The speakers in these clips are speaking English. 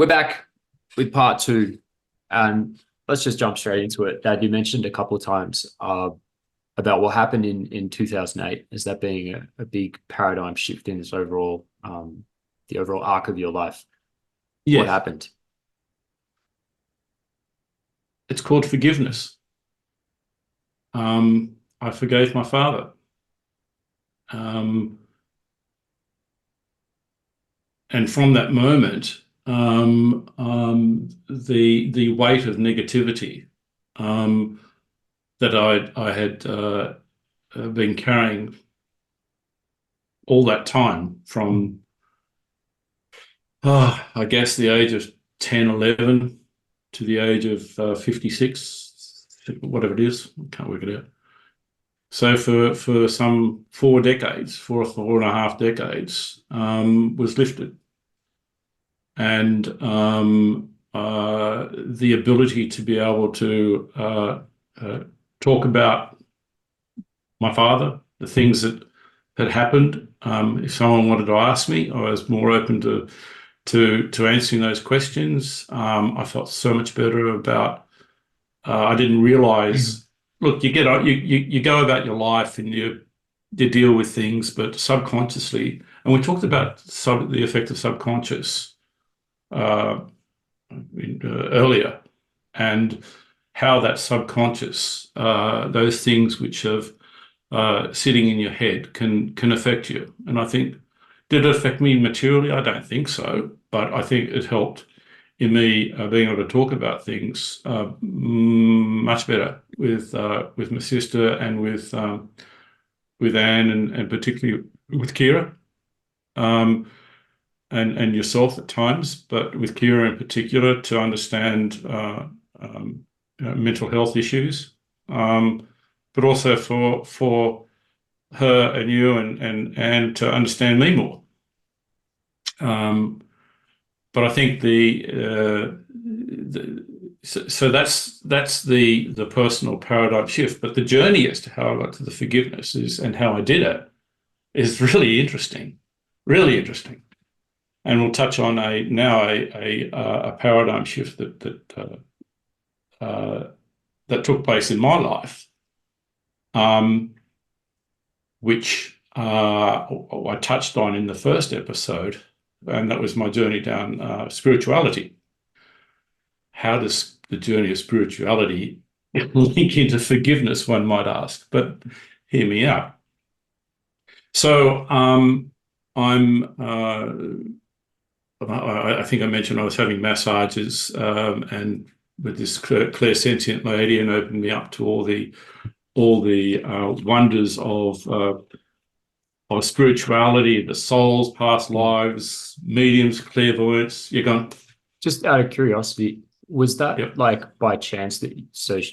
We're back with part two, and let's just jump straight into it. Dad, you mentioned a couple of times about what happened in 2008 as that being a big paradigm shift in this overall the overall arc of your life. What Yes, happened? it's called forgiveness. I forgave my father. Um, and from that moment, the weight of negativity um, that I had been carrying all that time from, I guess, the age of 10, 11 to the age of 56, whatever it is, I can't work it out. So for some 4 decades, 4.5 decades, was lifted, and the ability to be able to uh, talk about my father, the things that had happened. If someone wanted to ask me, I was more open to answering those questions. I felt so much better about. I didn't realize. Look, you go about your life and you deal with things, but subconsciously, and we talked about the effect of subconscious uh, earlier, and how that subconscious, those things which have sitting in your head can affect you. And I think, did it affect me materially? I don't think so, but I think it helped in me being able to talk about things much better with my sister and with Anne and particularly with Kira and yourself at times, but with Kira in particular to understand mental health issues, but also for her and you and to understand me more. But I think so that's the personal paradigm shift. But the journey as to how I got to the forgiveness and how I did it is really interesting, really interesting. And we'll touch on a paradigm shift that took place in my life, which I touched on in the first episode, and that was my journey down spirituality. How does the journey of spirituality link into forgiveness, one might ask, but hear me out. So I think I mentioned I was having massages and with this clairsentient lady, and opened me up to all the wonders of spirituality, the souls, past lives, mediums, clairvoyance. You're going, Just out of curiosity, was that yep. like by chance that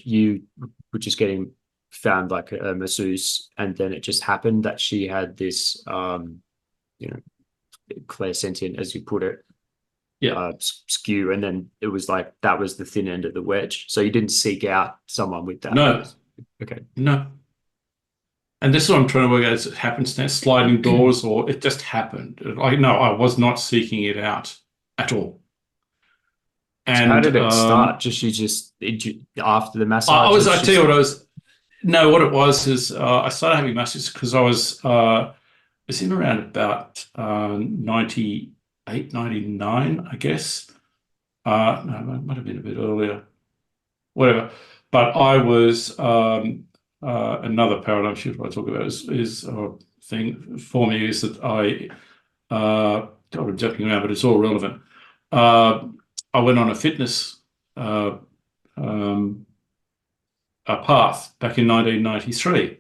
you were just getting found like a masseuse, and then it just happened that she had this you know clairsentient, as you put it, Yeah. skew, and then it was like that was the thin end of the wedge. So you didn't seek out someone with that. It No, was okay. no. And this is what I'm trying to work out. Is it happenstance, sliding doors, or it just happened? No, I was not seeking it out at all. So how And did it start? After the massages, I tell you what I was, no, what it was is I started having massages because I was in around about 98, 99, I guess. No, it might have been a bit earlier, whatever. But I was another paradigm shift I talk about is thing for me is that I'm joking around, but it's all relevant. I went on a fitness uh, um, a path back in 1993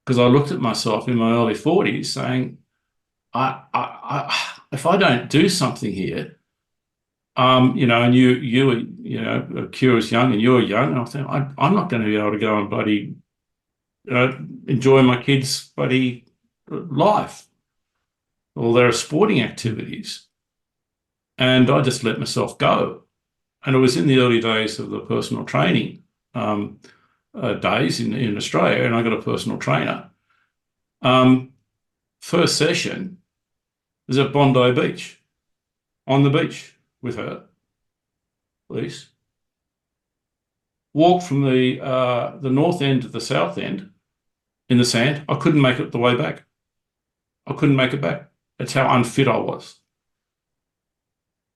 because I looked at myself in my early 40s saying, if I don't do something here, and you were, Kira was young and you were young, and I think I'm not going to be able to go and bloody enjoy my kids' bloody life or their sporting activities, and I just let myself go. And it was in the early days of the personal training days in Australia, and I got a personal trainer. First session was at Bondi Beach, on the beach with her, at least, walked from the north end to the south end in the sand. I couldn't make it the way back. I couldn't make it back. That's how unfit I was.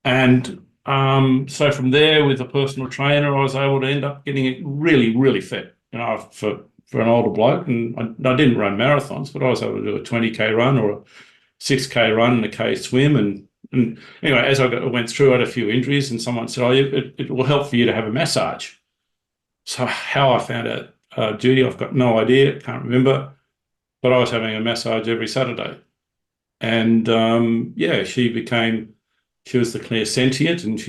And so from there, with a personal trainer, I was able to end up getting it really, really fit, for an older bloke. And I didn't run marathons, but I was able to do a 20K run or a 6K run and a K swim. And anyway, as I went through, I had a few injuries, and someone said, "Oh, it will help for you to have a massage." So how I found out, Judy, I've got no idea, can't remember, but I was having a massage every Saturday. And yeah, she was the clairsentient, and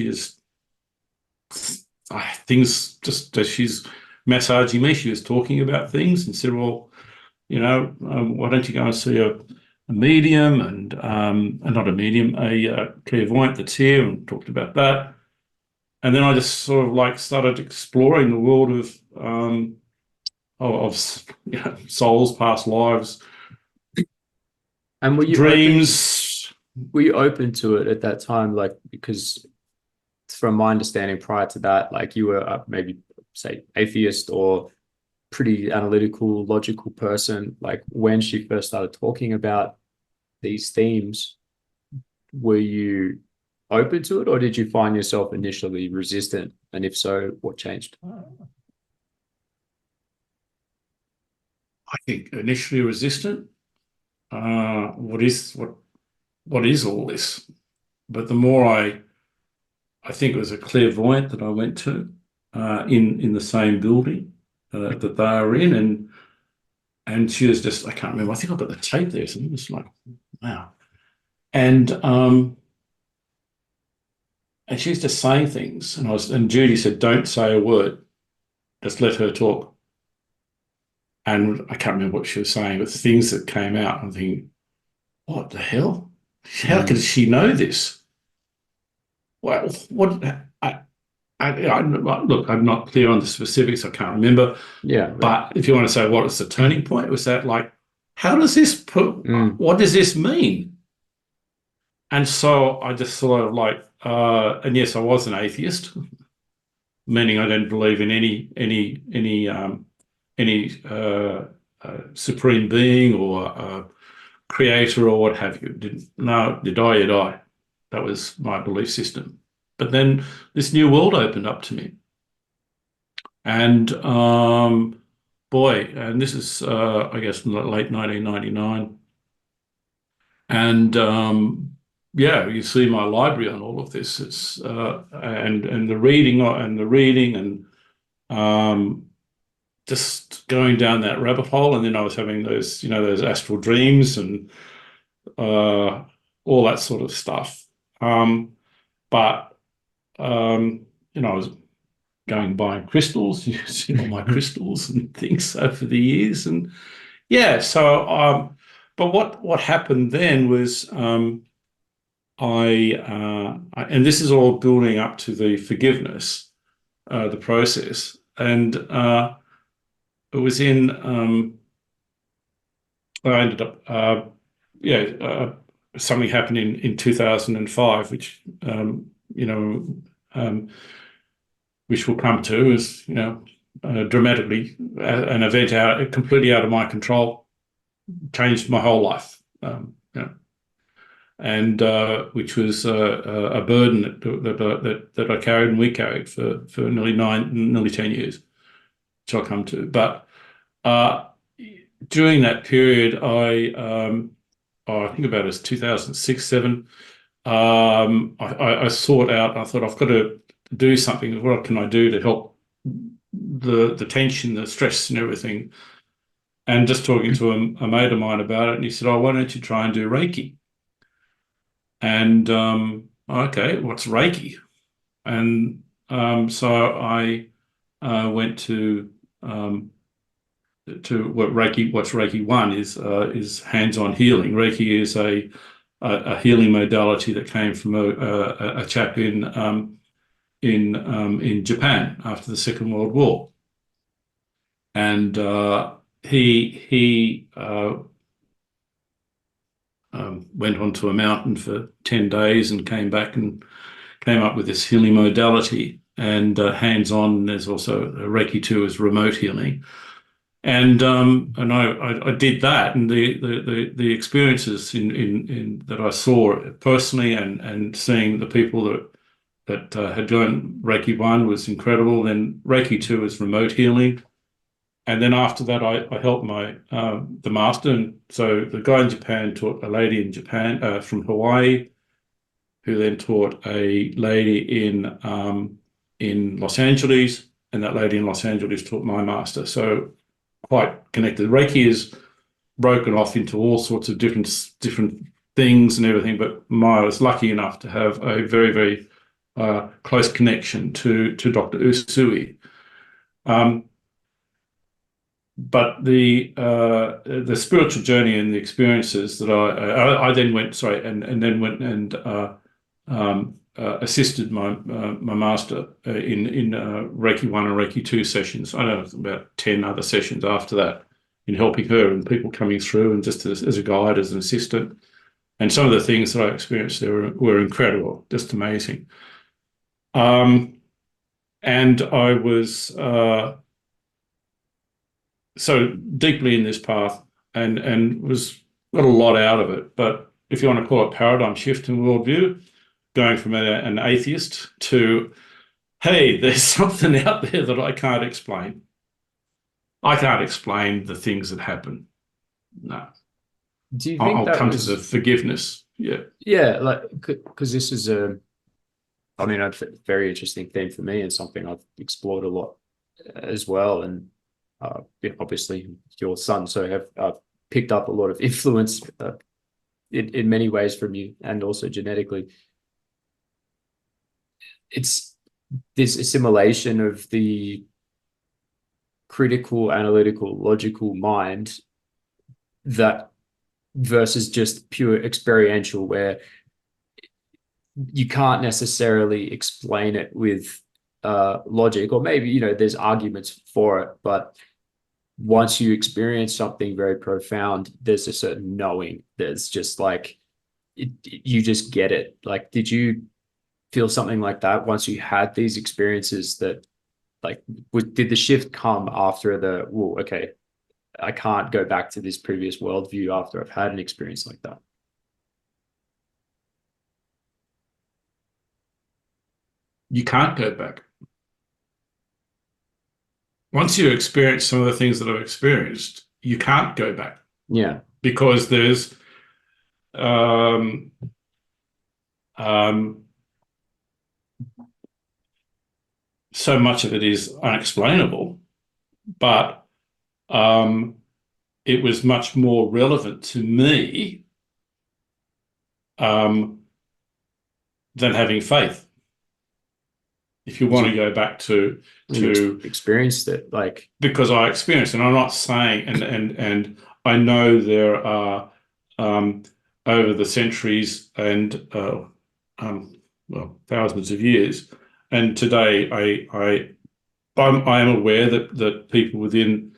things just as she's massaging me, she was talking about things and said, "Well, why don't you go and see a medium and not a medium, a clairvoyant that's here," and talked about that. And then I just sort of like started exploring the world of souls, past lives, And dreams. were you open to it at that time? Like, because from my understanding prior to that, like you were maybe say atheist or pretty analytical, logical person. Like when she first started talking about these themes, were you open to it, or did you find yourself initially resistant? And if so, what changed? I think initially resistant. What is all this? But the more I think it was a clairvoyant that I went to in the same building that they were in, and she was just, I can't remember. I think I've got the tape there. So it was like, wow. And she was just saying things, and Judy said, "Don't say a word, just let her talk." And I can't remember what she was saying, but things that came out, I'm thinking, what the hell? How could she know this? Well, what? Look, I'm not clear on the specifics. I can't remember. Yeah. But if you want to say what was the turning point, was that like, how does this what does this mean? And so I just sort of like, and yes, I was an atheist, meaning I don't believe in any supreme being or creator or what have you. No, you die, you die. That was my belief system. But then this new world opened up to me. And boy, and this is, I guess, late 1999. And yeah, you see my library on all of this. It's and the reading and just going down that rabbit hole. And then I was having those astral dreams and all that sort of stuff. But I was going buying crystals, using all my crystals and things over the years, and yeah. So, but what happened then was and this is all building up to the forgiveness, the process, and it was in. I ended up, something happened in 2005, which which we'll come to as dramatically an event completely out of my control, changed my whole life, and which was a burden that I carried and we carried for nearly 10 years, which I'll come to. But during that period, I think about it as 2006, 7. I sought out. I thought I've got to do something. What can I do to help the tension, the stress, and everything? And just talking to a mate of mine about it, and he said, "Oh, why don't you try and do Reiki?" And okay, what's Reiki? And so I went to what Reiki. What's Reiki 1 is hands-on healing. Reiki is a healing modality that came from a chap in Japan after the Second World War, and he went onto a mountain for 10 days and came back and came up with this healing modality, and hands-on. There's also Reiki 2 is remote healing. And I did that, and the experiences in that I saw personally, and seeing the people that had done Reiki 1 was incredible. Then Reiki 2 is remote healing, and then after that I helped the master. And so the guy in Japan taught a lady in Japan from Hawaii, who then taught a lady in Los Angeles, and that lady in Los Angeles taught my master. So quite connected. Reiki is broken off into all sorts of different things and everything, but I was lucky enough to have a very, very close connection to Dr. Usui. But the spiritual journey and the experiences that I then went, and then went and assisted my master in Reiki 1 and Reiki 2 sessions. I don't know, about 10 other sessions after that, in helping her and people coming through, and just as a guide, as an assistant. And some of the things that I experienced there were incredible, just amazing. And I was so deeply in this path, and got a lot out of it. But if you want to call it paradigm shift in worldview, going from an atheist to, hey, there's something out there that I can't explain. I can't explain the things that happen. No. Do you think I'll that come was to the forgiveness. Yeah. Yeah, like because this is a very interesting theme for me, and something I've explored a lot as well. And obviously your son, so have picked up a lot of influence in many ways from you, and also genetically. It's this assimilation of the critical, analytical, logical mind that versus just pure experiential, where you can't necessarily explain it with logic, or maybe, there's arguments for it, but once you experience something very profound, there's a certain knowing. There's just like, you just get it. Like, did you feel something like that once you had these experiences, that like, did the shift come after well, okay, I can't go back to this previous worldview after I've had an experience like that? You can't go back. Once you experience some of the things that I've experienced, you can't go back. Yeah. Because there's so much of it is unexplainable, but it was much more relevant to me than having faith. If you want to go back to experienced it, like, because I experienced, and I'm not saying, and I know there are over the centuries and thousands of years, and today I am aware that people within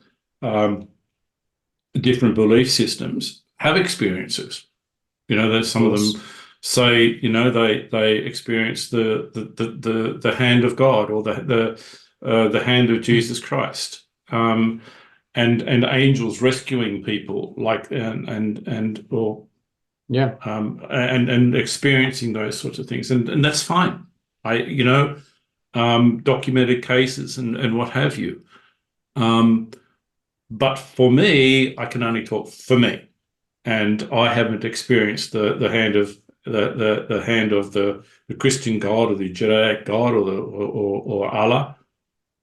different belief systems have experiences. There's some of them say, they experience the hand of God, or the hand of Jesus Christ, and angels rescuing people, like, and experiencing those sorts of things, and that's fine. Documented cases and what have you. But for me, I can only talk for me, and I haven't experienced the hand of the hand of the Christian God, or the Judaic God, or Allah.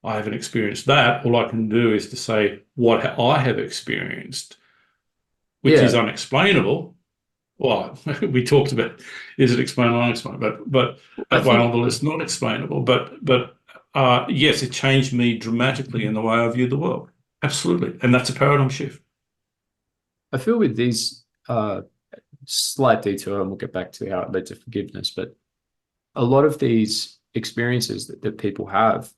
I haven't experienced that. All I can do is to say what I have experienced, which is unexplainable. Well, we talked about, is it explainable or unexplainable? But at one level, it's not explainable. But yes, it changed me dramatically in the way I view the world. Absolutely, and that's a paradigm shift. I feel with these slight detour, and we'll get back to how it led to forgiveness, but a lot of these experiences that people have,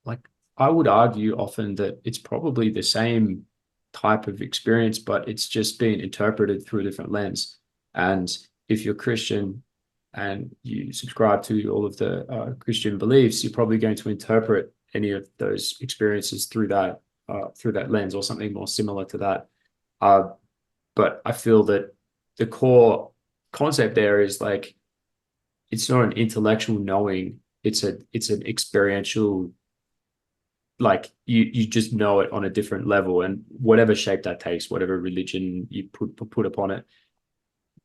like, I would argue often that it's probably the same type of experience, but it's just been interpreted through a different lens. And if you're Christian, and you subscribe to all of the Christian beliefs, you're probably going to interpret any of those experiences through that lens or something more similar to that. But I feel that the core concept there is like it's not an intellectual knowing, it's an experiential, like you just know it on a different level, and whatever shape that takes, whatever religion you put upon it,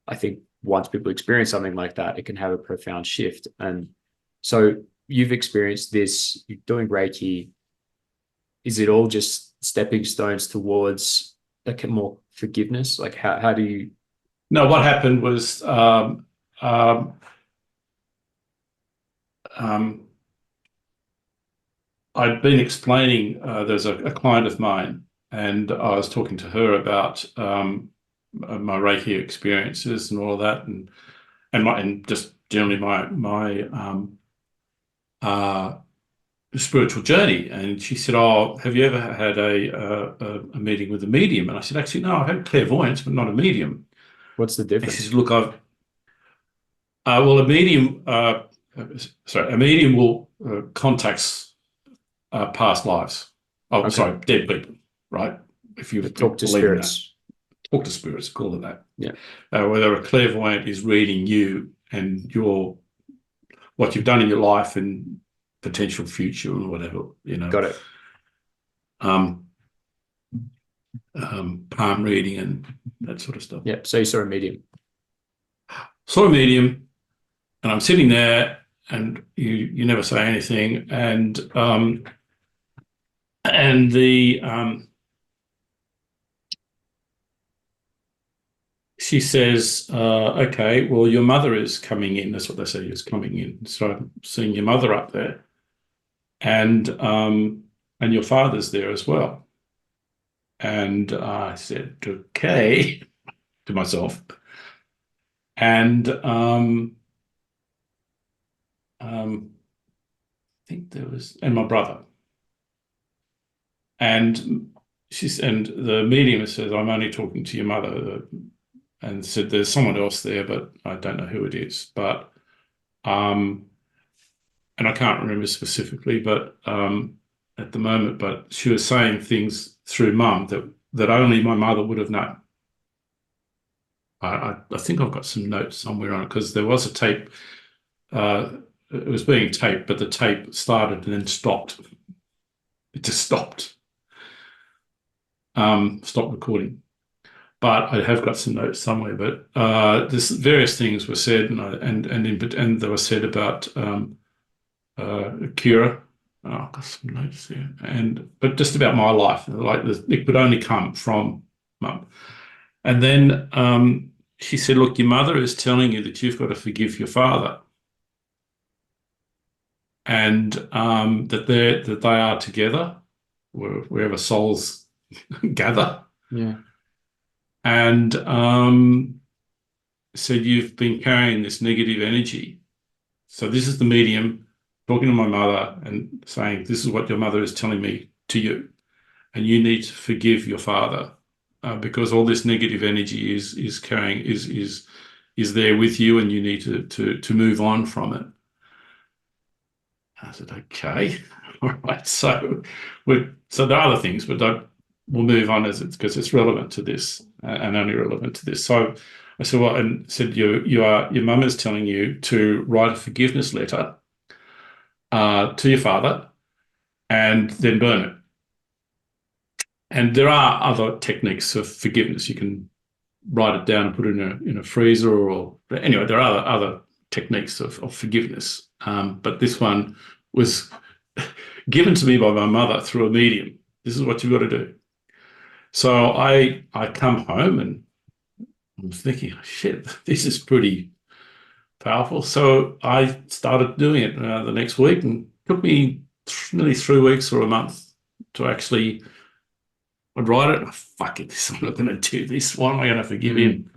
I think once people experience something like that, it can have a profound shift. And so you've experienced this, you're doing Reiki. Is it all just stepping stones towards like more forgiveness? Like how do you? No, what happened was I'd been explaining, there's a client of mine, and I was talking to her about my Reiki experiences and all of that, and just generally my spiritual journey. And she said, "Oh, have you ever had a meeting with a medium?" And I said, "Actually, no, I've had clairvoyance, but not a medium." What's the And she difference? said, "Look, well, a medium, a medium will contacts past lives. Oh, Okay. sorry, dead people, right? If you Talk to believe in that, spirits. talk to spirits, call it that. Yeah. Whether a clairvoyant is reading you and what you've done in your life and potential future or whatever, Got it. um, palm reading and that sort of stuff. Yeah. So you saw a medium. Saw a medium, and I'm sitting there, and you never say anything, and the she says, "Okay, well, your mother is coming in." That's what they say, is coming in. So I'm seeing your mother up there, and your father's there as well. And I said, "Okay," to myself, and I think there was, and my brother. And the medium says, "I'm only talking to your mother," and said, "There's someone else there, but I don't know who it is." But and I can't remember specifically, but at the moment, but she was saying things through mum that only my mother would have known. I think I've got some notes somewhere on it, because there was a tape. It was being taped, but the tape started and then stopped. It just stopped. Stopped recording. But I have got some notes somewhere. But there's various things were said, and they were said about Kira. Oh, I've got some notes there, but just about my life, like it could only come from mum. And then she said, "Look, your mother is telling you that you've got to forgive your father, and that they are together wherever souls gather." Yeah. And said, "You've been carrying this negative energy." So this is the medium talking to my mother and saying, "This is what your mother is telling me to you, and you need to forgive your father, because all this negative energy is carrying is there with you, and you need to move on from it." I said, "Okay, all right." So there are other things, but we'll move on because it's relevant to this, and only relevant to this. So I said, "Well," and said, your mum is telling you to write a forgiveness letter to your father and then burn it. And there are other techniques of forgiveness. You can write it down and put it in a freezer, but anyway, there are other techniques of forgiveness. But this one was given to me by my mother through a medium. This is what you've got to do. So I come home and I'm thinking, shit, this is pretty powerful. So I started doing it the next week, and it took me nearly 3 weeks or a month to actually. I'd write it. Oh, fuck it, I'm not going to do this. Why am I going to forgive him?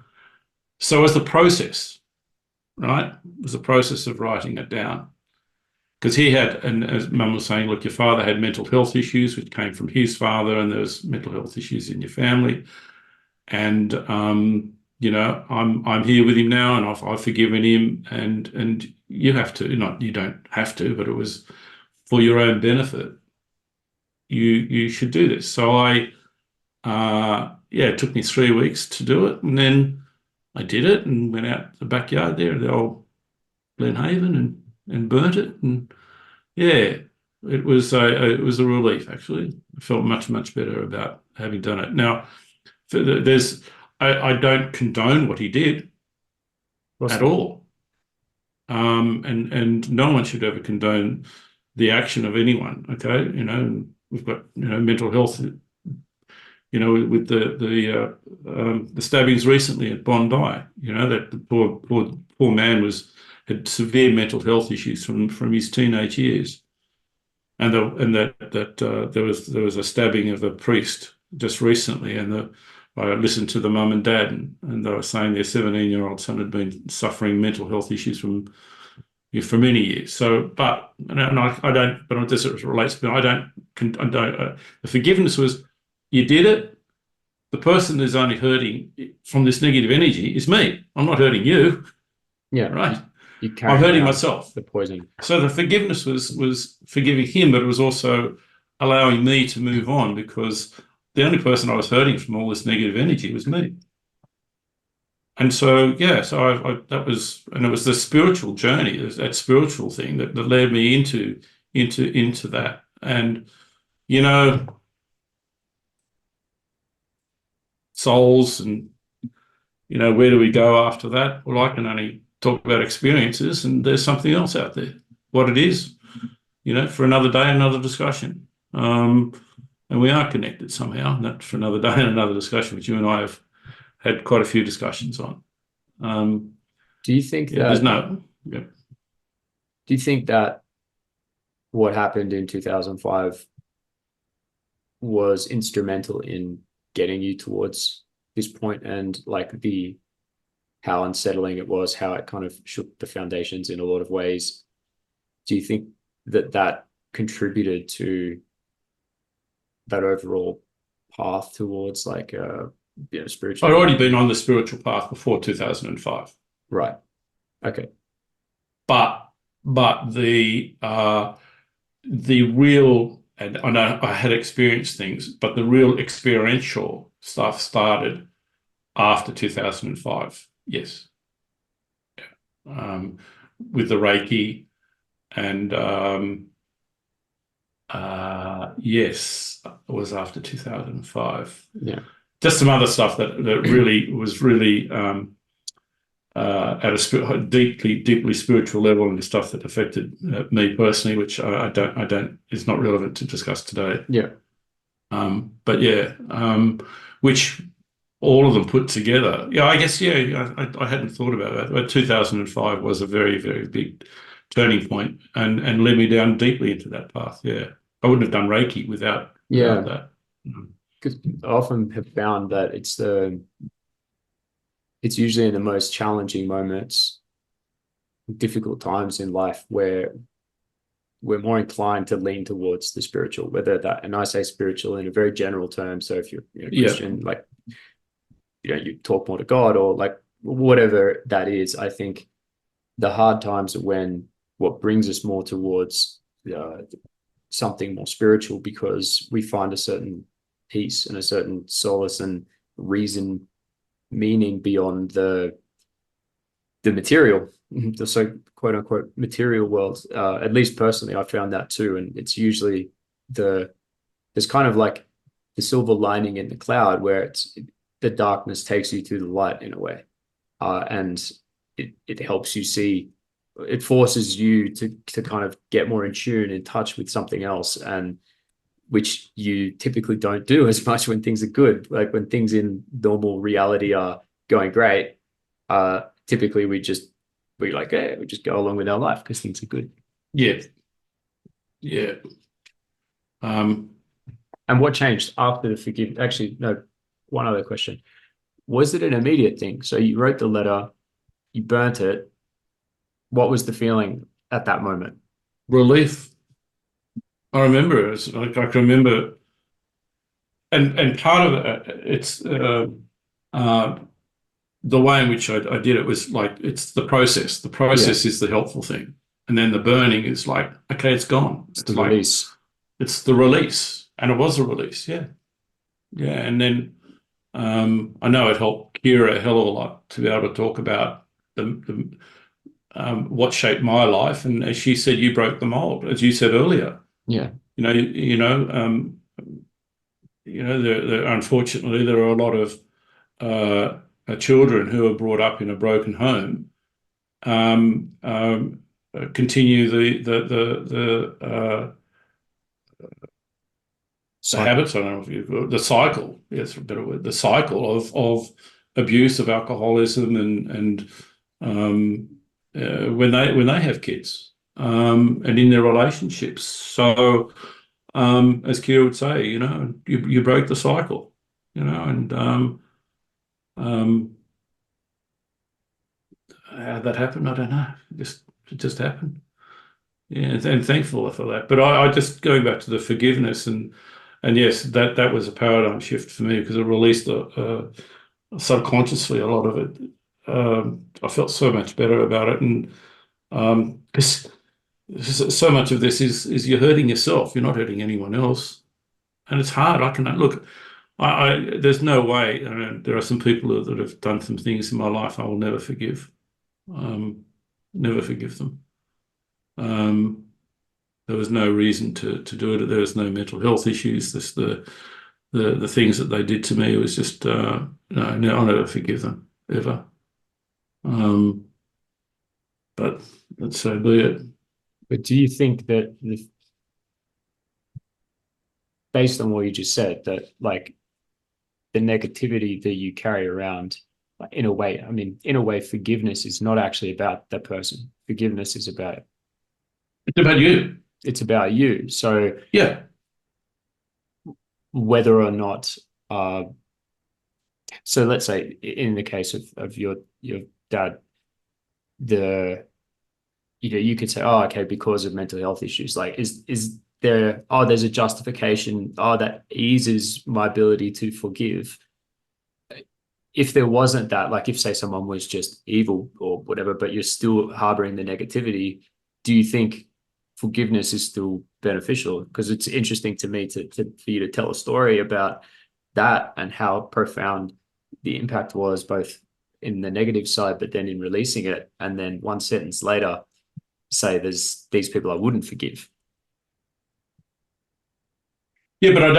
So it was the process, right? It was the process of writing it down. Because he had, and as Mum was saying, look, your father had mental health issues, which came from his father, and there was mental health issues in your family. And I'm here with him now, and I've forgiven him, and you have to, not you don't have to, but it was for your own benefit. You should do this. So yeah, it took me 3 weeks to do it, and then I did it and went out the backyard there at the old Glenhaven and burnt it, and yeah, it was a relief actually. I felt much better about having done it. Now, there's I don't condone what he did at all, and no one should ever condone the action of anyone. Okay, we've got mental health. With the stabbings recently at Bondi, that the poor man had severe mental health issues from his teenage years, and there was a stabbing of a priest just recently, and I listened to the mum and dad, and they were saying their 17-year-old son had been suffering mental health issues for many years. So, but I don't. But this relates. But I don't. The forgiveness was, you did it. The person who's only hurting from this negative energy is me. I'm not hurting you. Yeah. Right. I'm hurting myself. The poison. So the forgiveness was forgiving him, but it was also allowing me to move on, because the only person I was hurting from all this negative energy was me. And so, yeah, so it was the spiritual journey, that spiritual thing that led me into that. And, souls and, where do we go after that? Well, I can only talk about experiences, and there's something else out there. What it is, for another day, another discussion. And we are connected somehow, and that's for another day and another discussion, which you and I have had quite a few discussions on. Do you think that? Do you think that what happened in 2005 was instrumental in getting you towards this point, and like how unsettling it was, how it kind of shook the foundations in a lot of ways? Do you think that contributed to that overall path towards spiritual? I'd already been on the spiritual path before 2005. Right. Okay. But the real, and I know I had experienced things, but the real experiential stuff started after 2005. Yes. With the Reiki, and yes, it was after 2005. Yeah. Just some other stuff that really was really at a deeply spiritual level, and the stuff that affected me personally, which I don't is not relevant to discuss today. Yeah. But yeah, which all of them put together. Yeah, I guess, yeah, I hadn't thought about that. But 2005 was a very, very big turning point, and led me down deeply into that path. Yeah. I wouldn't have done Reiki without that. Because I often have found that it's usually in the most challenging moments, difficult times in life, where we're more inclined to lean towards the spiritual, and I say spiritual in a very general term. So if you're Christian, you talk more to God, or like whatever that is. I think the hard times are when what brings us more towards something more spiritual, because we find a certain peace and a certain solace and reason, meaning beyond the material, the so quote unquote material world. At least personally, I found that too. And it's usually there's kind of like the silver lining in the cloud, where the darkness takes you to the light in a way. And it helps you see, it forces you to kind of get more in tune, in touch with something else, and which you typically don't do as much when things are good. Like when things in normal reality are going great, typically we just go along with our life because things are good. Yeah. Yeah. And what changed after the forgiveness? Actually, no, one other question. Was it an immediate thing? So you wrote the letter, you burnt it. What was the feeling at that moment? Relief. I remember it. I can remember, and part of it's the way in which I did it was like, it's the process. The process is the helpful thing. And then the burning is like, okay, it's gone. It's It's the like, release. it's the release. And it was a release. Yeah. Yeah. And then I know it helped Kira a hell of a lot to be able to talk about what shaped my life. And as she said, you broke the mold, as you said earlier. Yeah. Unfortunately, there are a lot of children who are brought up in a broken home continue the habits. I don't know if the cycle. Yes, a better word. The cycle of abuse, of alcoholism, and when they have kids and in their relationships. So, as Kira would say, you broke the cycle, and how that happened, I don't know. It just happened. Yeah, and thankful for that. But I just going back to the forgiveness and yes, that was a paradigm shift for me because it released subconsciously a lot of it. I felt so much better about it, and because so much of this is you're hurting yourself. You're not hurting anyone else, and it's hard. I can look. There's no way. There are some people that have done some things in my life I will never forgive. Never forgive them. There was no reason to do it. There was no mental health issues. This the things that they did to me was just no, I'll never forgive them ever. But that's so be it. But do you think that based on what you just said, that like the negativity that you carry around, in a way, forgiveness is not actually about that person. Forgiveness is about It's about you. It's about you. So Yeah. whether or not, so let's say in the case of your dad, you could say, oh, okay, because of mental health issues, like is there, oh, there's a justification, oh, that eases my ability to forgive. If there wasn't that, like if say someone was just evil or whatever, but you're still harboring the negativity, do you think forgiveness is still beneficial? Because it's interesting to me for you to tell a story about that and how profound the impact was, both in the negative side, but then in releasing it. And then one sentence later, say there's these people I wouldn't forgive. Yeah, but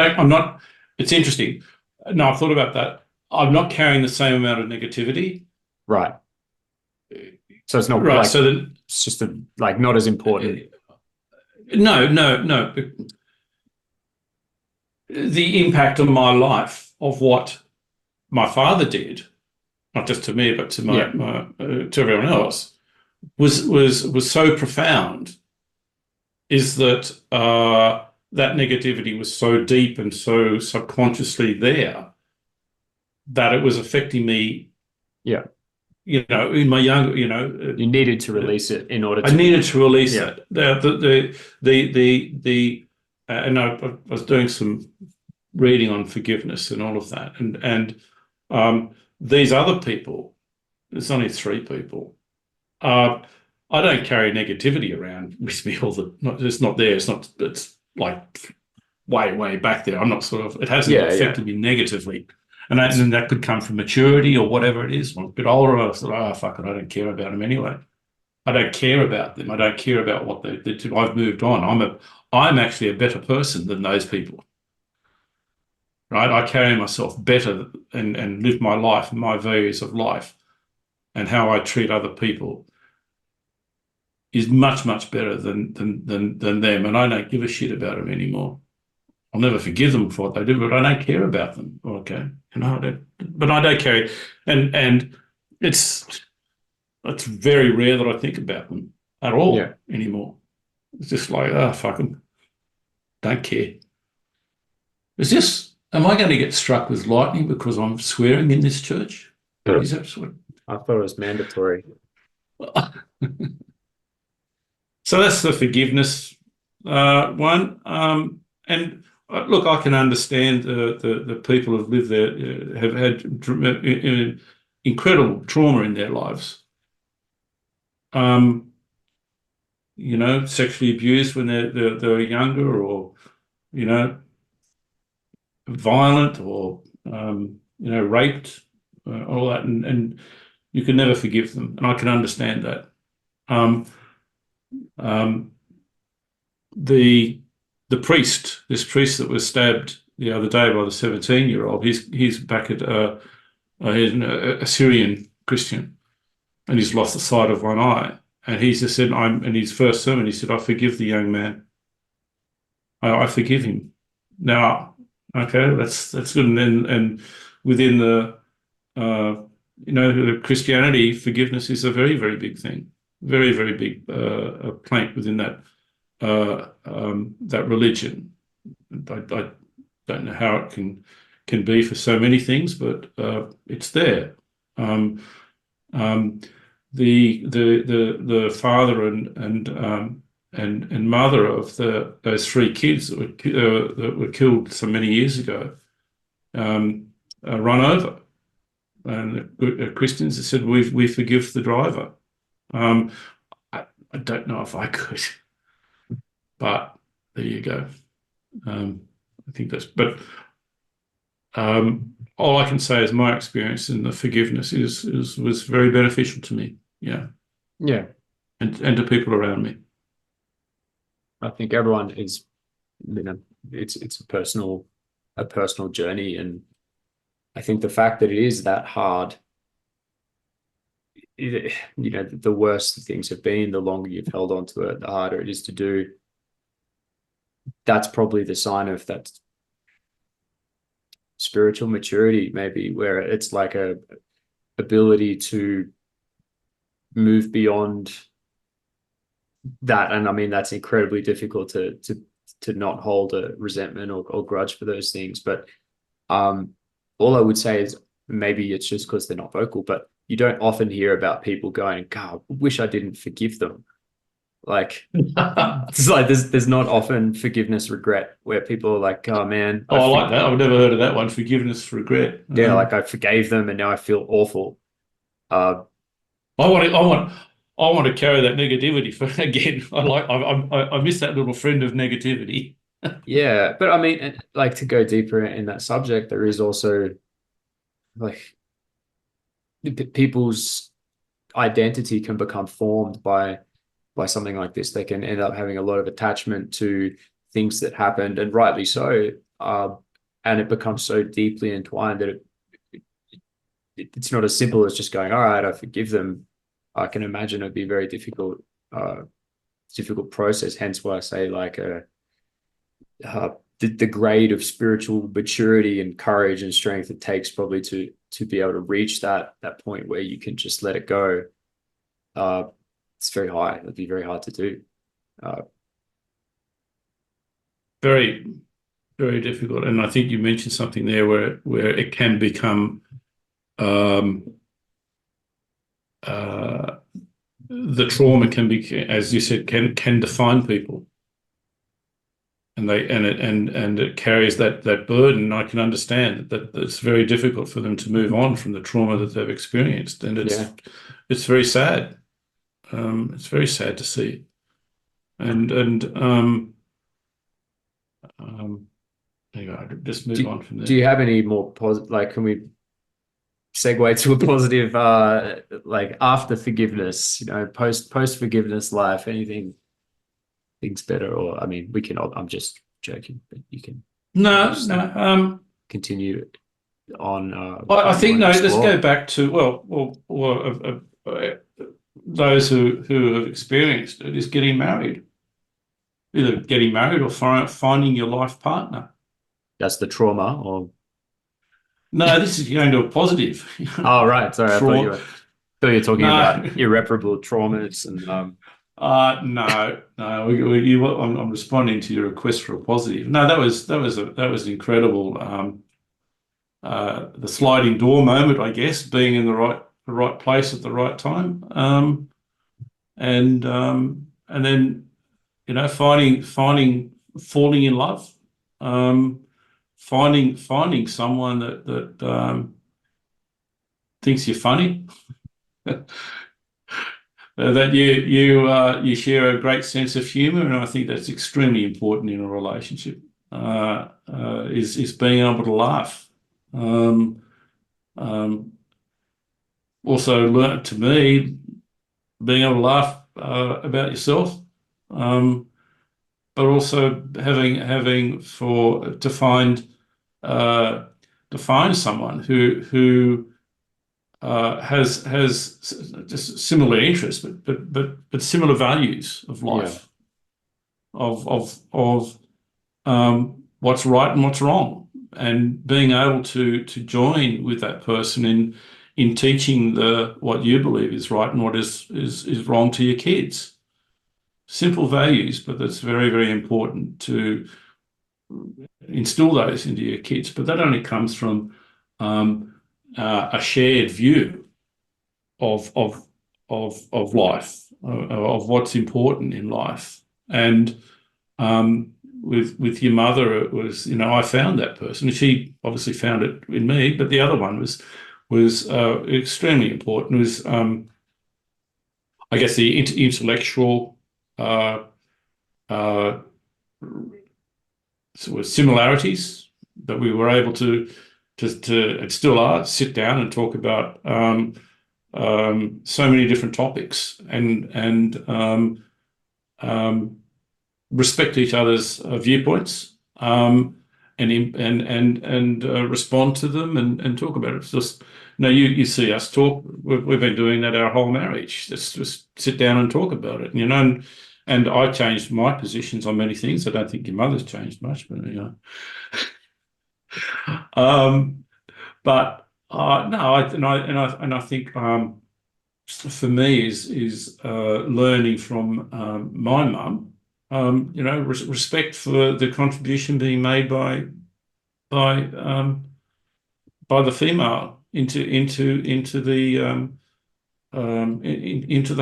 it's interesting. No, I've thought about that. I'm not carrying the same amount of negativity. Right. So it's not right. Like, so that it's just like not as important. No. The impact on my life of what my father did, not just to me, but to to everyone else, was so profound. Is that that negativity was so deep and so subconsciously there that it was affecting me. Yeah. In my younger, you needed to release it in order to. I needed to release it. And I was doing some reading on forgiveness and all of that, and these other people, there's only 3 people. I don't carry negativity around with me it's not there. It's like way back there. I'm not it hasn't affected me negatively. And that could come from maturity or whatever it is. I'm a bit older, I thought, oh, fuck it, I don't care about them anyway. I don't care about them. I don't care about what they did. I've moved on. I'm actually a better person than those people. Right? I carry myself better and live my life, my values of life, and how I treat other people is much better than them. And I don't give a shit about them anymore. I'll never forgive them for what they do, but I don't care about them. Okay, but I don't care, and it's very rare that I think about them at all anymore. It's just like, oh, fuck them, don't care. Am I going to get struck with lightning because I'm swearing in this church? Is that what? I thought it was mandatory. So that's the forgiveness one, and. Look, I can understand the people who've lived there have had incredible trauma in their lives. Sexually abused when they're younger, or violent, or raped, all that, and you can never forgive them, and I can understand that. Um, um, the this priest that was stabbed the other day by the 17-year-old, he's back at he's a Syrian Christian, and he's lost the sight of one eye. And he just said, in his first sermon, he said, "I forgive the young man. I forgive him." Now, okay, that's good. And within the Christianity, forgiveness is a very, very big thing, very, very big plank within that religion. I don't know how it can be for so many things, but it's there. The father and mother of those three kids that were killed so many years ago, run over, and Christians said, we forgive the driver. I don't know if I could, but there you go. I think but all I can say is my experience in the forgiveness was very beneficial to me. Yeah. Yeah. And to people around me. I think everyone is, it's a personal journey. And I think the fact that it is that hard, the worse things have been, the longer you've held on to it, the harder it is to do. That's probably the sign of that spiritual maturity, maybe, where it's like a ability to move beyond that. And I mean, that's incredibly difficult to not hold a resentment or grudge for those things. But all I would say is, maybe it's just because they're not vocal, but you don't often hear about people going, "God, I wish I didn't forgive them." Like, it's like there's not often forgiveness regret, where people are like, "Oh man, I like that. I've never heard of that one. Forgiveness regret. Yeah, like I forgave them and now I feel awful." I want to carry that negativity for again. I miss that little friend of negativity. Yeah, but I mean, like, to go deeper in that subject, there is also like people's identity can become formed by something like this. They can end up having a lot of attachment to things that happened, and rightly so. And it becomes so deeply entwined that it's not as simple as just going, "All right, I forgive them." I can imagine it'd be very difficult process. Hence why I say, like, the grade of spiritual maturity and courage and strength it takes probably to be able to reach that point where you can just let it go. It's very high. It'd be very hard to do. Very, very difficult. And I think you mentioned something there where it can become the trauma can be, as you said, can define people, and it carries that burden. I can understand that it's very difficult for them to move on from the trauma that they've experienced, and it's very sad. It's very sad to see, and anyway, just move on from there. Do you have any more positive? Like, can we segue to a positive, like, after forgiveness? Post forgiveness life. Anything? Things better, or I mean, we can. I'm just joking, but you can. No. Continue on. I think no. Let's go back to those who have experienced it is getting married, either getting married or finding your life partner. That's the trauma, or no? This is going to a positive. Oh, right. Sorry, I thought you were talking about irreparable traumas and. No. I'm responding to your request for a positive. No, that was incredible. The sliding door moment, I guess, being in the right place at the right time, and then falling in love, finding someone that thinks you're funny, that you share a great sense of humor, and I think that's extremely important in a relationship. Is being able to laugh. Um, um, Also, learn to me being able to laugh about yourself, um, but also having for uh, to find someone who has just similar interests, but similar values of Yeah. life, of what's right and what's wrong, and being able to join with that person in teaching the what you believe is right and what is wrong to your kids. Simple values, but that's very, very important to instill those into your kids. But that only comes from a shared view of of of life, of what's important in life. And with your mother, it was, I found that person. She obviously found it in me, but the other one was extremely important. Was I guess the intellectual uh, uh, sort of similarities that we were able to and still are sit down and talk about so many different topics, and um, respect each other's viewpoints, and respond to them, and talk about it. It's just, you see us talk. We've been doing that our whole marriage. Just sit down and talk about it. And I changed my positions on many things. I don't think your mother's changed much, but um, but no, I think for me is learning from my mum. Respect for the contribution being made by by the female into the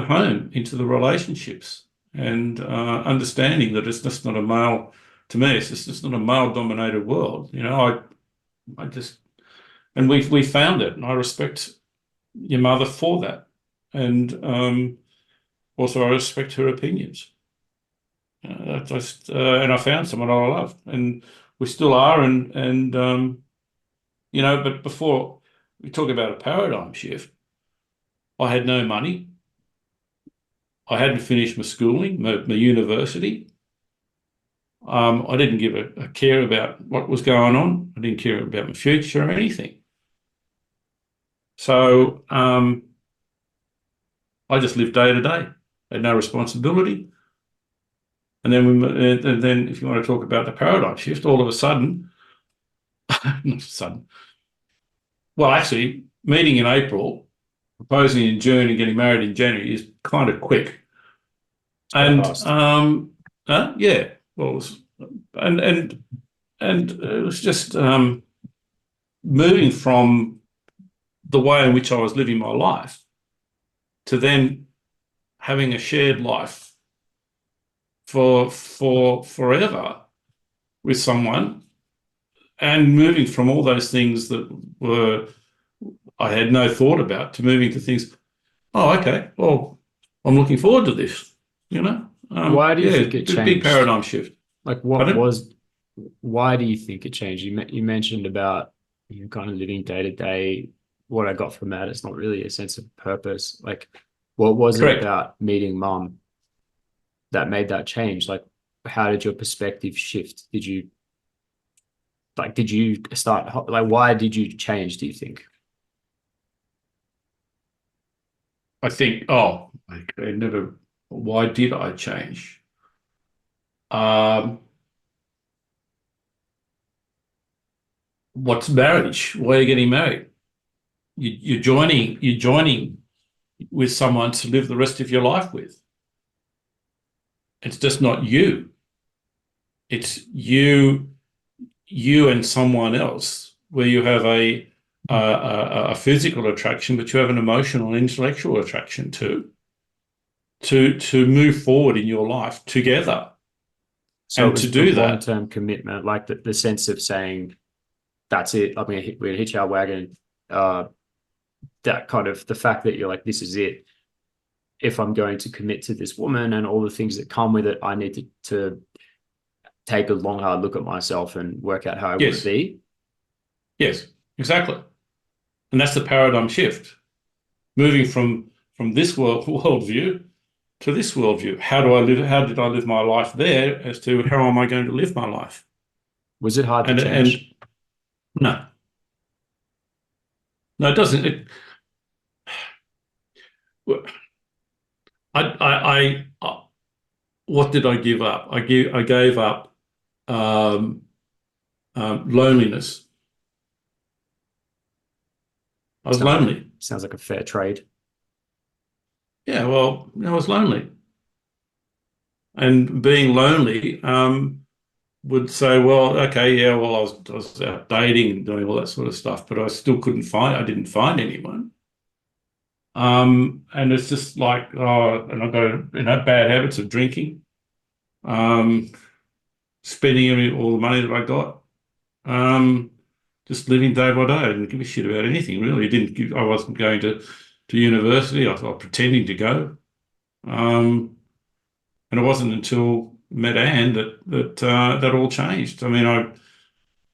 home, into the relationships, and understanding that it's just not a male. To me, it's just not a male-dominated world. I just, and we found it, and I respect your mother for that, and also I respect her opinions. And I found someone I loved, and we still are, and but before we talk about a paradigm shift, I had no money. I hadn't finished my schooling, my university. I didn't give a care about what was going on. I didn't care about my future or anything. So I just lived day to day. I had no responsibility. And then if you want to talk about the paradigm shift, all of a sudden, not sudden, well, actually, meeting in April, proposing in June, and getting married in January is kind of quick. Quite And fast. yeah, well, it was, and it was just moving from the way in which I was living my life to then having a shared life for forever with someone, and moving from all those things that were I had no thought about, to moving to things. Oh, okay. Well, I'm looking forward to this. Why do you Yeah, think it big changed? paradigm shift. Like, Pardon? why do you think it changed? You mentioned about kind of living day to day. What I got from that is not really a sense of purpose. Like, what was it Correct. about meeting mum that made that change? Like, how did your perspective shift? Did you start, like, why did you change, do you think? I think. I never. Why did I change? Um, what's marriage? Why are you getting married? You're joining with someone to live the rest of your life with. It's just not you. It's you and someone else, where you have a physical attraction, but you have an emotional and intellectual attraction to move forward in your life together. So it And to was the do that, long-term commitment, like the sense of saying, that's it. I'm gonna hit our wagon. Uh, that kind of the fact that you're like, this is it. If I'm going to commit to this woman and all the things that come with it, I need to take a long, hard look at myself and work out how I want to Yes, be. yes, exactly. And that's the paradigm shift, moving from this worldview to this worldview. How do I live? How did I live my life there as to how am I going to live my life? Was it hard to And change? no, no, it doesn't. What did I give up? I gave up um, loneliness. I was lonely. Sounds like a fair trade. Yeah, well, I was lonely, and being lonely would say, well, okay, yeah, well, I was out dating and doing all that sort of stuff, but I still couldn't find. I didn't find anyone. And it's just like, oh, and I got bad habits of drinking, um, spending all the money that I got. Um, just living day by day. I didn't give a shit about anything really. I wasn't going to university. I was pretending to go. And it wasn't until I met Anne that all changed. I mean,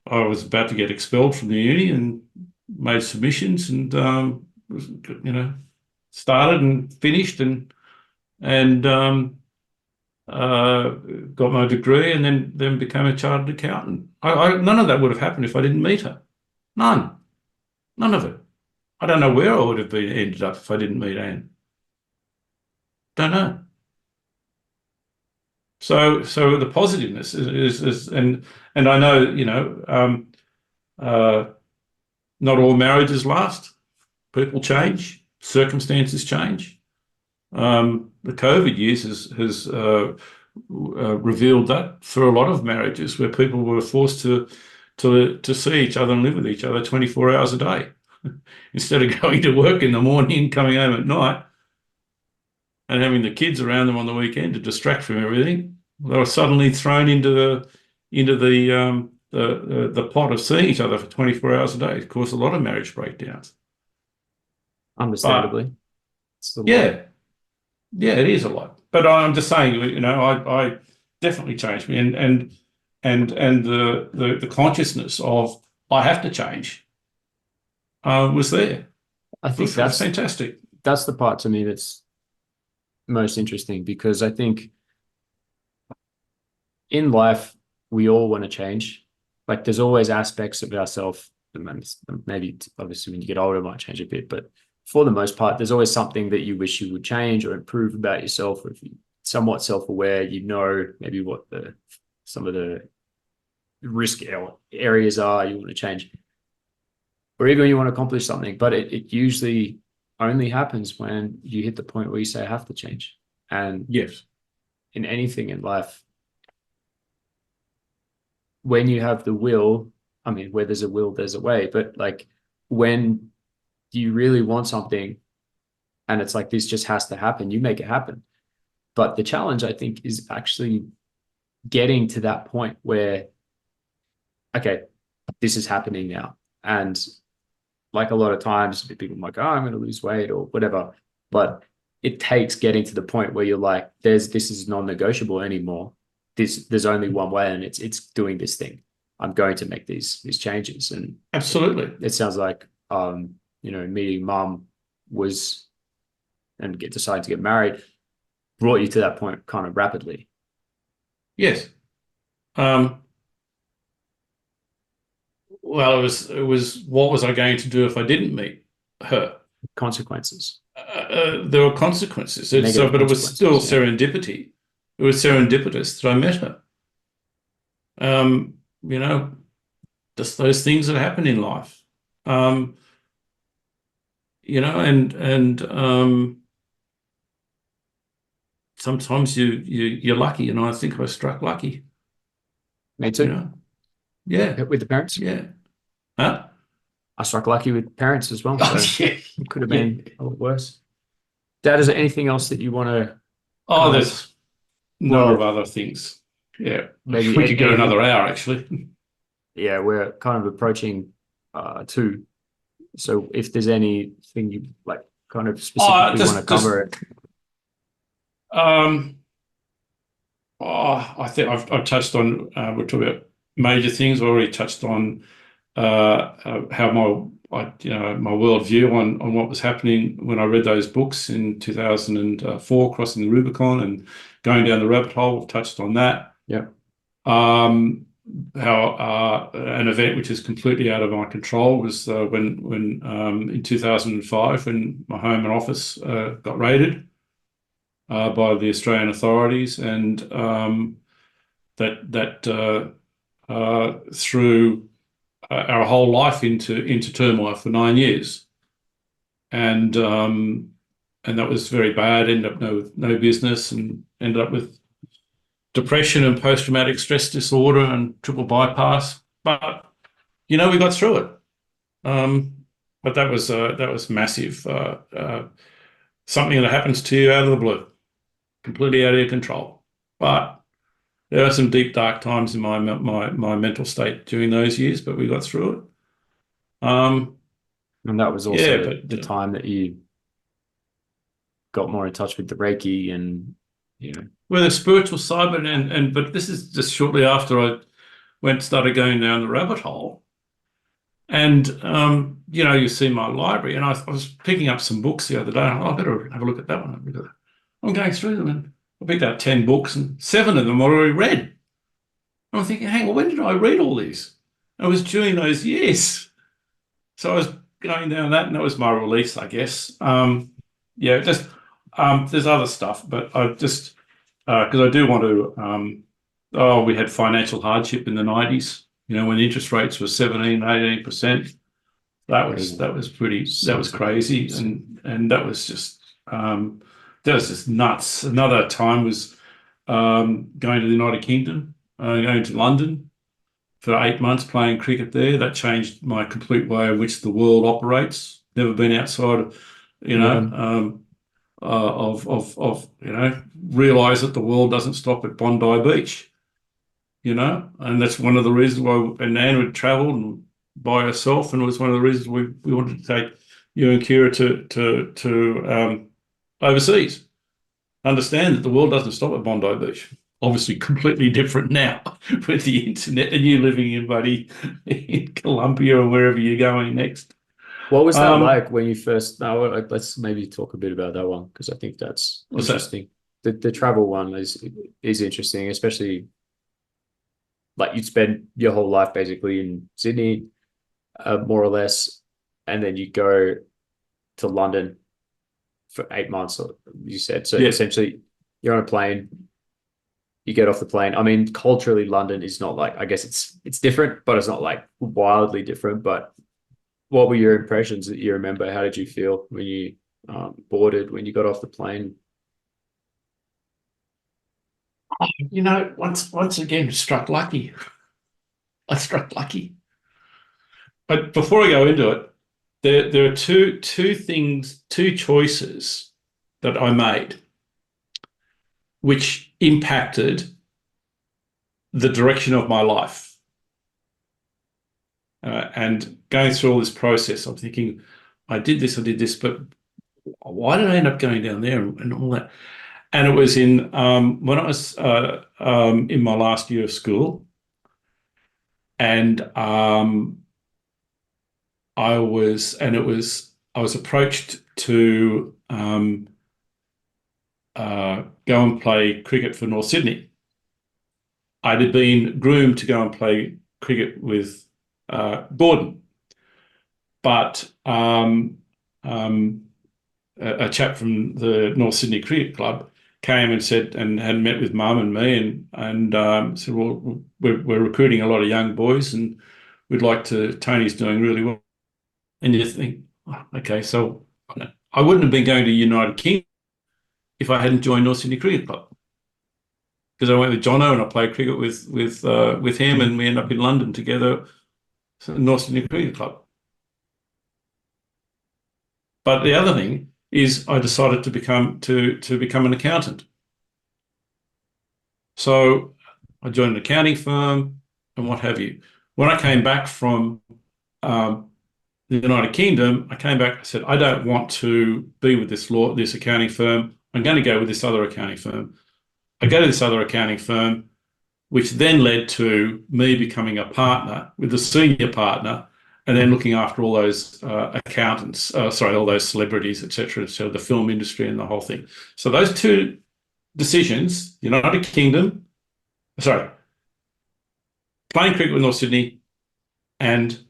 I was about to get expelled from the uni and made submissions and you know started and finished and uh, got my degree and then became a chartered accountant. None of that would have happened if I didn't meet her. None of it. I don't know where I would have been ended up if I didn't meet Anne. Don't know. So the positiveness is and I know uh, not all marriages last. People change, circumstances change. The COVID years has revealed that for a lot of marriages where people were forced to see each other and live with each other 24 hours a day instead of going to work in the morning, coming home at night, and having the kids around them on the weekend to distract from everything. They were suddenly thrown into the pot of seeing each other for 24 hours a day. It caused a lot of marriage breakdowns. But Understandably, it's a lot. yeah, yeah, it is a lot. But I'm just saying, I definitely changed me, and the consciousness of I have to change was there. I It think was fantastic. that's the part to me that's most interesting, because I think in life we all want to change. Like there's always aspects of ourselves, maybe obviously when you get older it might change a bit, but for the most part there's always something that you wish you would change or improve about yourself. Or if you're somewhat self-aware, maybe what some of the risk areas are you want to change, or even you want to accomplish something. But it usually only happens when you hit the point where you say I have to change. And Yes, in anything in life, when you have the will, I mean, where there's a will, there's a way. But like when you really want something and it's like, this just has to happen, you make it happen. But the challenge, I think, is actually getting to that point where, okay, this is happening now. And like a lot of times people are like, oh, I'm going to lose weight or whatever. But it takes getting to the point where you're like, this is non-negotiable anymore. There's only one way, and it's doing this thing. I'm going to make these changes. And absolutely. it sounds like meeting mum was deciding to get married brought you to that point kind of rapidly. Yes. Um, well, it was what was I going to do if I didn't meet her? Consequences, There were consequences. negative But it was still consequences. Yeah. serendipity. It was serendipitous that I met her. Um, you know, just those things that happen in life. Um, and sometimes you're lucky, and I think I struck lucky. Me You too. know, yeah, With the parents, yeah, huh? I struck lucky with parents as well. Oh, So yeah, it could have yeah. been a lot worse. Dad, is there anything else that you want to Oh, kind of, there's a number of well, other things. Yeah, maybe we could go anything? another hour actually. Yeah, we're kind of approaching 2. So if there's anything you like kind of specifically want to Just cover it. um, I think I've touched on. We're talking about major things. I already touched on how my worldview on what was happening when I read those books in 2004, Crossing the Rubicon and going down the rabbit hole. I've touched on that. Yeah. How an event which is completely out of my control was when in 2005 when my home and office got raided by the Australian authorities, and that threw our whole life into turmoil for 9 years, and that was very bad. Ended up no business, and ended up with depression and post-traumatic stress disorder and triple bypass. But we got through it. But that was massive. Something that happens to you out of the blue, completely out of your control. But there are some deep, dark times in my mental state during those years, but we got through it. And that was Yeah, also but the time that you got more in touch with the Reiki and, well, the spiritual side, but this is just shortly after I started going down the rabbit hole. And you see my library, and I was picking up some books the other day. I better have a look at that one. I'm going through them, and I picked up 10 books, and 7 of them I already read. And I'm thinking, hang on, when did I read all these? It was during those years. So I was going down that, and that was my release, I guess. Yeah, just there's other stuff, but I just because I do want to. We had financial hardship in the 90s. When interest rates were 17, 18%. That was crazy, and that was just nuts. Another time was going to the United Kingdom, going to London for 8 months playing cricket there. That changed my complete way in which the world operates. Never been outside of, realize that the world doesn't stop at Bondi Beach, and that's one of the reasons why. And Anne would travel by herself, and it was one of the reasons we wanted to take you and Kira to overseas. Understand that the world doesn't stop at Bondi Beach. Obviously, completely different now with the internet and you living in Colombia or wherever you're going next. What was that like when you first? Now, let's maybe talk a bit about that one because I think that's interesting. The travel one is interesting, especially like you'd spend your whole life basically in Sydney, more or less, and then you go to London for 8 months, you said. So essentially, you're on a plane. You get off the plane. I mean, culturally, London is not like, I guess it's different, but it's not like wildly different. But what were your impressions that you remember? How did you feel when you boarded, when you got off the plane? Once again, struck lucky. I struck lucky. But before I go into it, there are two choices that I made, which impacted the direction of my life. And going through all this process, I'm thinking, I did this, but why did I end up going down there and all that? And it was in when I was in my last year of school, and I was approached to go and play cricket for North Sydney. I'd have been groomed to go and play cricket with Gordon, but a chap from the North Sydney Cricket Club came and said, and had met with Mum and me, and said, well, we're recruiting a lot of young boys, and we'd like to. Tony's doing really well, and you think, oh, okay, so I wouldn't have been going to United Kingdom if I hadn't joined North Sydney Cricket Club, because I went with Jono and I played cricket with him, and we ended up in London together, North Sydney Cricket Club. But the other thing is, I decided to become an accountant. So I joined an accounting firm and what have you. When I came back from the the United Kingdom, I came back. I said, I don't want to be with this accounting firm. I'm going to go with this other accounting firm. I go to this other accounting firm, which then led to me becoming a partner with the senior partner, and then looking after all those all those celebrities, etc. So the film industry and the whole thing. So those two decisions, United Kingdom, playing cricket with North Sydney, and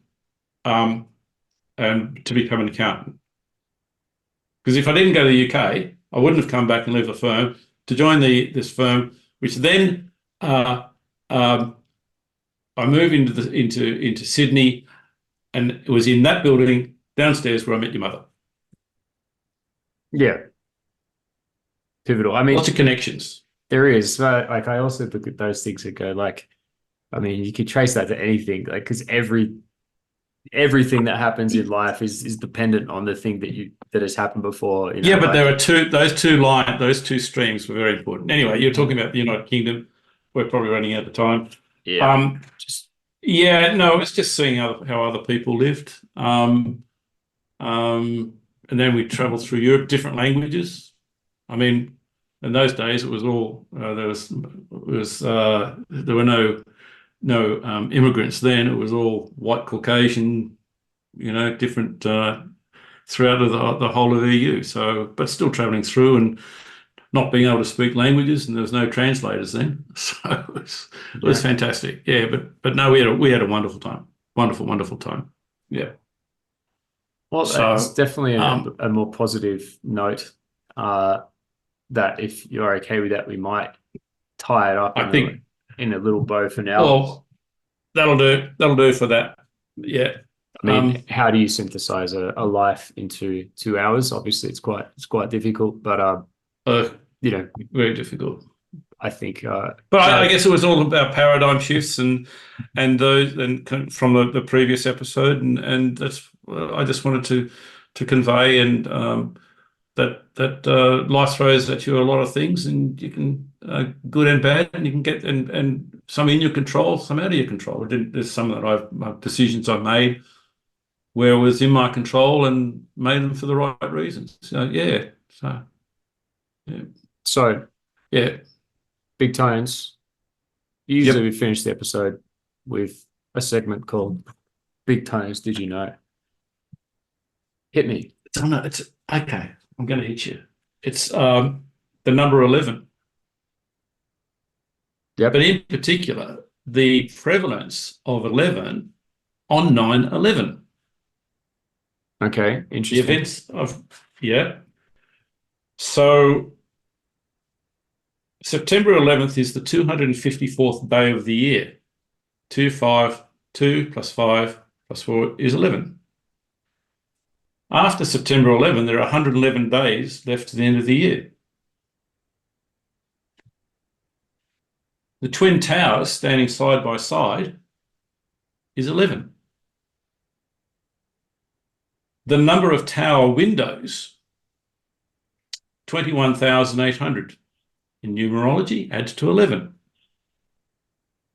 to become an accountant. Because if I didn't go to the UK, I wouldn't have come back and leave the firm to join this firm, which then I moved into Sydney, and it was in that building downstairs where I met your mother. Yeah. Pivotal. I mean, lots of connections. There is. Like, I also look at those things and go, like, I mean, you could trace that to anything, like, because everything that happens in life is dependent on the thing that has happened before. Yeah, but there are those two streams were very important. Anyway, you're talking about the United Kingdom. We're probably running out of time. Yeah. It's just seeing how other people lived. And then we traveled through Europe, different languages. I mean, in those days, it was all there were no immigrants then. It was all white Caucasian, different throughout the whole of the EU. So, but still travelling through and not being able to speak languages, and there was no translators then. So it was fantastic. Yeah, but no, we had a wonderful time. Wonderful time. Yeah. Well, it's definitely a more positive note. That if you're okay with that, we might tie it up in a little bow for now. Well, that'll do for that. Yeah. I mean, how do you synthesize a life into 2 hours? Obviously, it's quite difficult, but very difficult. I think. But I guess it was all about paradigm shifts and those from the previous episode, and that's I just wanted to convey, and that life throws at you a lot of things, and you can good and bad, and you can get and some in your control, some out of your control. There's some that decisions I've made where it was in my control and made them for the right reasons. So yeah. Big Tones. Usually we finish the episode with a segment called Big Tones. Did you know? Hit me. It's okay. I'm going to hit you. It's the number 11. Yeah. But in particular, the prevalence of 11 on 9/11. Okay, interesting. The events So September 11th is the 254th day of the year. 252 plus 5 plus 4 is 11. After September 11, there are 111 days left to the end of the year. The Twin Towers standing side by side is 11. The number of tower windows, 21,800. In numerology, adds to 11.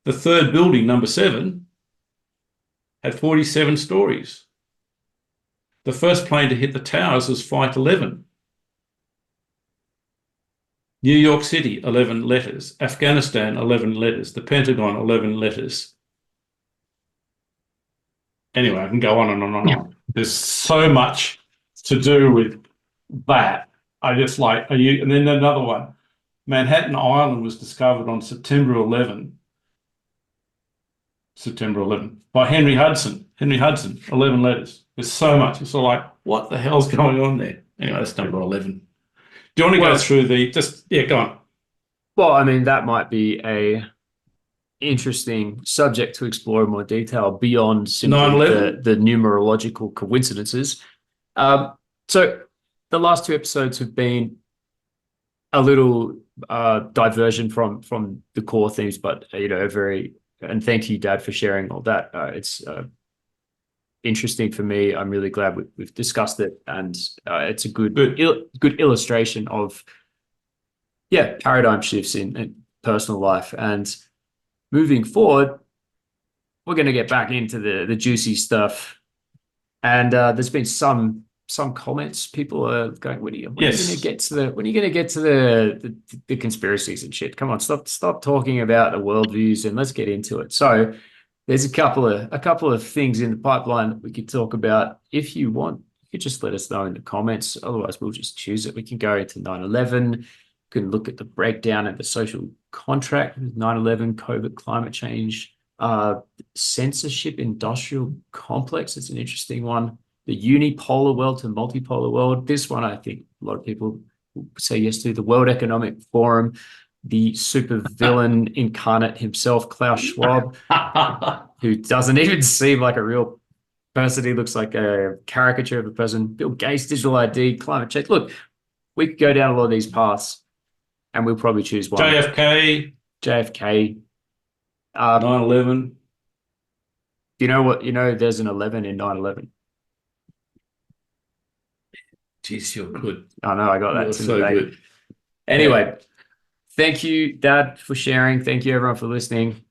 The third building, number 7, had 47 stories. The first plane to hit the towers was Flight 11. New York City, 11 letters. Afghanistan, 11 letters. The Pentagon, 11 letters. Anyway, I can go on and on and on. There's so much to do with that. I just like, and then another one. Manhattan Island was discovered on September 11, by Henry Hudson. 11 letters. There's so much. It's all like, what the hell's going on there? Anyway, that's number 11. Do you want to go through go on. Well, I mean, that might be a interesting subject to explore in more detail beyond simply the numerological coincidences. So the last 2 episodes have been a little diversion from the core themes, but and thank you, Dad, for sharing all that. It's interesting for me. I'm really glad we've discussed it, and it's a good illustration of paradigm shifts in personal life. And moving forward, we're going to get back into the juicy stuff And there's been some comments. People are going, when are you going to Yes. get to the when are you going to get to the conspiracies and shit? Come on, stop talking about the worldviews and let's get into it. So there's a couple of things in the pipeline that we could talk about. If you want, you could just let us know in the comments. Otherwise, we'll just choose it. We can go into 9/11. We can look at the breakdown of the social contract with 9/11, COVID, climate change, censorship, industrial complex. It's an interesting one. The unipolar world to multipolar world. This one, I think a lot of people will say yes to. The World Economic Forum, the super villain incarnate himself, Klaus Schwab, who doesn't even seem like a real person. He looks like a caricature of a person. Bill Gates, digital ID, climate change. Look, we could go down a lot of these paths, and we'll probably choose one. JFK, JFK. 9/11. You know what? You know, there's an 11 in 9/11. Geez, you're good. I know, I got that. You're It's in so the bag. good. Anyway, thank you, Dad, for sharing. Thank you, everyone, for listening.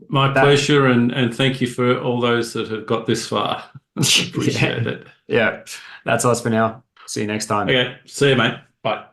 My That, pleasure, and thank you for all those that have got this far. Appreciate yeah, it. yeah, that's us for now. See you next time. Okay, see you, mate. Bye.